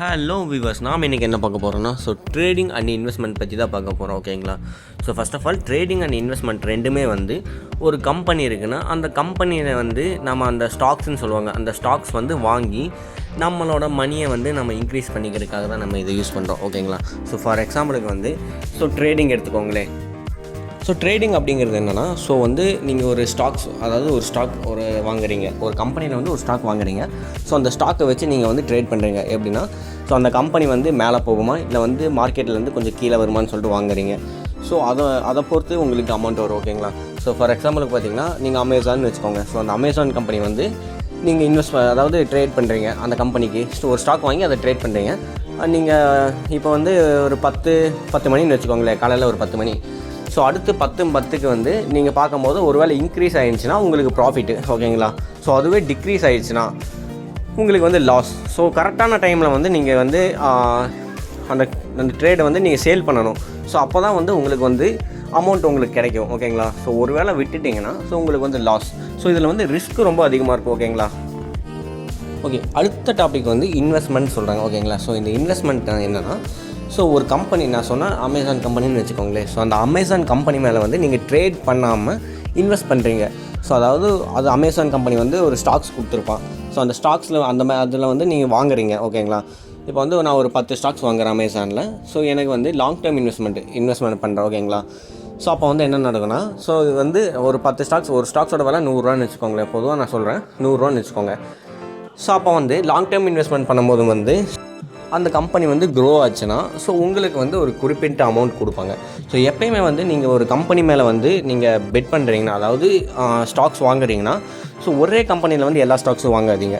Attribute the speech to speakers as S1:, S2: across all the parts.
S1: Hello viewers, நாம் இன்றைக்கி என்ன பார்க்க போகிறோன்னா ட்ரேடிங் அண்ட் இன்வெஸ்ட்மெண்ட் பற்றி தான் பார்க்க போகிறோம். ஓகேங்களா? First of all trading and investment ரெண்டுமே ஒரு கம்பெனி இருக்குன்னா அந்த கம்பெனியில் நம்ம அந்த ஸ்டாக்ஸ்ன்னு சொல்லுவாங்க, அந்த ஸ்டாக்ஸ் வாங்கி நம்மளோட மணியை நம்ம இன்க்ரீஸ் பண்ணிக்கிறதுக்காக தான் நம்ம இதை யூஸ் பண்ணுறோம். ஓகேங்களா? ஃபார் எக்ஸாம்பிளுக்கு ட்ரேடிங் எடுத்துக்கோங்களேன். ட்ரேடிங் அப்படிங்கிறது என்னென்னா நீங்கள் ஒரு ஸ்டாக்ஸ், அதாவது ஒரு ஸ்டாக் வாங்குறீங்க, ஒரு கம்பெனியில் ஒரு ஸ்டாக் வாங்குறீங்க. அந்த ஸ்டாக்கை வச்சு நீங்கள் ட்ரேட் பண்ணுறீங்க. எப்படின்னா அந்த கம்பெனி மேலே போகுமா இல்லை மார்க்கெட்லேருந்து கொஞ்சம் கீழே வருமானு சொல்லிட்டு வாங்குறீங்க. அதை பொறுத்து உங்களுக்கு அமௌண்ட் வரும். ஓகேங்களா? ஃபார் எக்ஸாம்பிளுக்கு பார்த்தீங்கன்னா நீங்கள் அமேசான் வச்சுக்கோங்க. அந்த அமேசான் கம்பெனி நீங்கள் அதாவது ட்ரேட் பண்ணுறீங்க. அந்த கம்பெனிக்கு ஒரு ஸ்டாக் வாங்கி அதை ட்ரேட் பண்ணுறீங்க. நீங்கள் இப்போ ஒரு 10 மணின்னு வச்சுக்கோங்களேன், காலையில் ஒரு 10 மணி. அடுத்து 10:10க்கு நீங்கள் பார்க்கும்போது ஒருவேளை இன்க்ரீஸ் ஆகிடுச்சுன்னா உங்களுக்கு ப்ராஃபிட்டு. ஓகேங்களா? அதுவே டிக்ரீஸ் ஆகிடுச்சுன்னா உங்களுக்கு லாஸ். கரெக்டான டைமில் நீங்கள் அந்த ட்ரேடை நீங்கள் சேல் பண்ணணும். அப்போ தான் உங்களுக்கு அமௌண்ட் உங்களுக்கு கிடைக்கும். ஓகேங்களா? ஒருவேளை விட்டுட்டிங்கன்னா உங்களுக்கு லாஸ். இதில் ரிஸ்க் ரொம்ப அதிகமாக இருக்கும். ஓகேங்களா? ஓகே, அடுத்த டாபிக் இன்வெஸ்ட்மெண்ட் சொல்கிறாங்க. ஓகேங்களா? இந்த இன்வெஸ்ட்மெண்ட் என்னென்னா ஒரு கம்பெனி, நான் சொன்னால் அமேசான் கம்பெனின்னு வச்சுக்கோங்களேன். அந்த அமேசான் கம்பெனி மேலே நீங்கள் ட்ரேட் பண்ணாமல் இன்வெஸ்ட் பண்ணுறீங்க. அது அமேசான் கம்பெனி ஒரு ஸ்டாக்ஸ் கொடுத்துருப்பான். அந்த ஸ்டாக்ஸில் அதில் நீங்கள் வாங்குறீங்க. ஓகேங்களா? இப்போ நான் ஒரு 10 ஸ்டாக்ஸ் வாங்குறேன் அமேசானில். எனக்கு லாங் டேர்ம் இன்வெஸ்ட்மெண்ட் பண்ணுறேன். ஓகேங்களா? அப்போ என்ன நடக்குன்னா இது ஒரு 10 ஸ்டாக்ஸ், ஒரு ஸ்டாக்ஸோட விலை 100 வச்சுக்கோங்களேன். பொதுவாக நான் சொல்கிறேன் 100 வச்சுக்கோங்க. அப்போ லாங் டேர்ம் இன்வெஸ்ட்மெண்ட் பண்ணும்போது அந்த கம்பெனி க்ரோ ஆச்சுன்னா உங்களுக்கு ஒரு குறிப்பிட்ட அமௌண்ட் கொடுப்பாங்க. எப்பயுமே நீங்கள் ஒரு கம்பெனி மேலே நீங்கள் பெட் பண்ணுறீங்கன்னா, அதாவது ஸ்டாக்ஸ் வாங்குறீங்கன்னா ஒரே கம்பெனியில் எல்லா ஸ்டாக்ஸும் வாங்காதீங்க.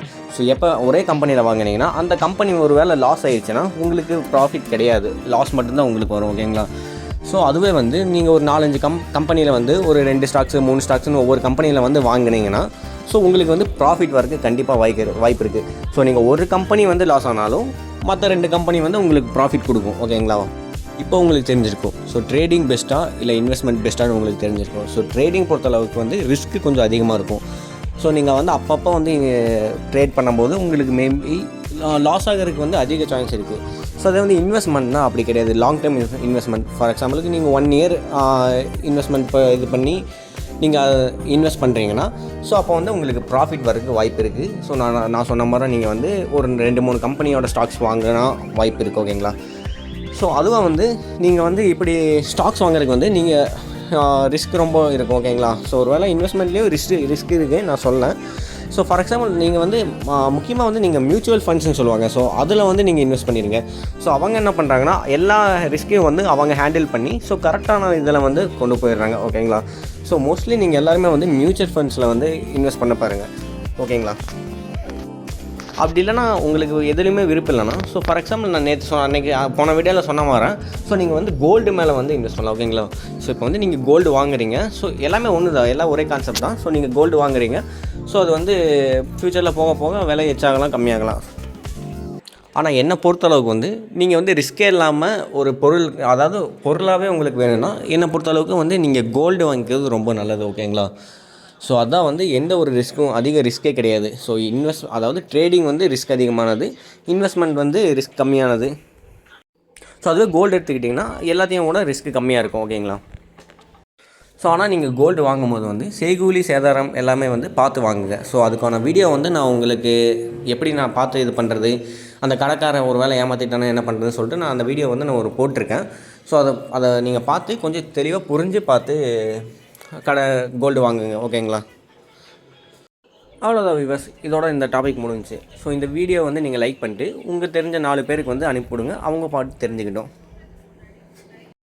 S1: எப்போ ஒரே கம்பெனியில் வாங்கினீங்கன்னா அந்த கம்பெனி ஒரு வேளை லாஸ் ஆகிடுச்சுன்னா உங்களுக்கு ப்ராஃபிட் கிடையாது, லாஸ் மட்டும்தான் உங்களுக்கு வரும். ஓகேங்களா? அதுவே நீங்கள் ஒரு 4-5 கம்பெனியில் ஒரு 2 ஸ்டாக்ஸு 3 ஸ்டாக்ஸ்னு ஒவ்வொரு கம்பெனியில் வாங்கினீங்கன்னா உங்களுக்கு ப்ராஃபிட் வரதுக்கு கண்டிப்பாக வாய்ப்பு இருக்குது. நீங்கள் ஒரு கம்பெனி லாஸ் ஆனாலும் மற்ற 2 கம்பெனி உங்களுக்கு ப்ராஃபிட் கொடுக்கும். ஓகேங்களா? இப்போ உங்களுக்கு தெரிஞ்சிருக்கும் ட்ரேடிங் பெஸ்ட்டாக இல்லை இன்வெஸ்ட்மெண்ட் பெஸ்ட்டாக உங்களுக்கு தெரிஞ்சிருக்கும். ட்ரேடிங் பொறுத்தளவுக்கு ரிஸ்க்கு கொஞ்சம் அதிகமாக இருக்கும். நீங்கள் அப்பப்போ ட்ரேட் பண்ணும்போது உங்களுக்கு மேபி லாஸ் ஆகிறதுக்கு அதிக சான்ஸ் இருக்குது. அதே இன்வெஸ்ட்மெண்ட்னா அப்படி கிடையாது. லாங் டேர்ம் இன்வெஸ்ட்மெண்ட், ஃபார் எக்ஸாம்பிளுக்கு நீங்கள் 1 இயர் இன்வெஸ்ட்மெண்ட் இது பண்ணி நீங்கள் இன்வெஸ்ட் பண்ணுறீங்கன்னா அப்போ உங்களுக்கு ப்ராஃபிட் வரதுக்கு வாய்ப்பு இருக்குது. நான் சொன்ன மாதிரி நீங்கள் ஒரு 2-3 கம்பெனியோட ஸ்டாக்ஸ் வாங்கினா வாய்ப்பு இருக்குது. ஓகேங்களா? அதுவாக நீங்கள் இப்படி ஸ்டாக்ஸ் வாங்குறதுக்கு நீங்கள் ரிஸ்க் ரொம்ப இருக்கும். ஓகேங்களா? ஒரு வேளை இன்வெஸ்ட்மெண்ட்லேயும் ரிஸ்க் இருக்குது நான் சொல்லேன். ஃபார் எக்ஸாம்பிள் நீங்கள் முக்கியமாக நீங்கள் மியூச்சுவல் ஃபண்ட்ஸ்னு சொல்லுவாங்க. அதில் நீங்கள் இன்வெஸ்ட் பண்ணிடுங்க. அவங்க என்ன பண்ணுறாங்கன்னா எல்லா ரிஸ்க்கையும் அவங்க ஹேண்டில் பண்ணி கரெக்டான இதில் கொண்டு போயிடுறாங்க. ஓகேங்களா? மோஸ்ட்லி நீங்கள் எல்லாருமே மியூச்சுவல் ஃபண்ட்ஸில் இன்வெஸ்ட் பண்ண பாருங்கள். ஓகேங்களா? அப்படி இல்லைனா உங்களுக்கு எதுலேயுமே விருப்பம் இல்லைனா ஃபார் எக்ஸாம்பிள் நான் நேற்று அன்றைக்கி போன வீடியோவில் சொன்ன மாதிரி நீங்கள் கோல்டு மேலே இன்வெஸ்ட் பண்ணலாம். ஓகேங்களா? இப்போ நீங்கள் கோல்டு வாங்குறீங்க. எல்லாமே ஒன்று தான், எல்லாம் ஒரே கான்செப்ட் தான். நீங்கள் கோல்டு வாங்குறீங்க. அது ஃப்யூச்சரில் போக போக விலை எச்சாகலாம் கம்மியாகலாம். ஆனால் என்னை பொறுத்தளவுக்கு நீங்கள் ரிஸ்கே இல்லாமல் ஒரு பொருள், அதாவது பொருளாகவே உங்களுக்கு வேணும்னா என்னை பொறுத்தளவுக்கு நீங்கள் கோல்டு வாங்கிக்கிறது ரொம்ப நல்லது. ஓகேங்களா? அதான் எந்த ஒரு அதிக ரிஸ்க்கே கிடையாது. அதாவது ட்ரேடிங் ரிஸ்க் அதிகமானது, இன்வெஸ்ட்மெண்ட் ரிஸ்க் கம்மியானது. அதுவே கோல்டு எடுத்துக்கிட்டிங்கன்னா எல்லாத்தையும் கூட ரிஸ்க் கம்மியாக இருக்கும். ஓகேங்களா? ஆனால் நீங்கள் கோல்டு வாங்கும்போது செய்கூலி சேதாரம் எல்லாமே பார்த்து வாங்குங்க. அதுக்கான வீடியோ நான் உங்களுக்கு எப்படி நான் பார்த்து இது பண்ணுறது, அந்த கடைக்காரன் ஒரு வேளை ஏமாற்றிட்டானே என்ன பண்ணுறதுன்னு சொல்லிட்டு நான் அந்த வீடியோ நான் போட்டிருக்கேன். அதை நீங்கள் பார்த்து கொஞ்சம் தெளிவாக புரிஞ்சு பார்த்து கோல்டு வாங்குங்க. ஓகேங்களா? அவ்வளோதான் விவர்ஸ், இதோட இந்த டாபிக் முடிஞ்சுச்சு. இந்த வீடியோ நீங்கள் லைக் பண்ணிட்டு உங்களுக்கு தெரிஞ்ச 4 பேருக்கு அனுப்பிவிடுங்க. அவங்க பார்த்து தெரிஞ்சுக்கிட்டோம்.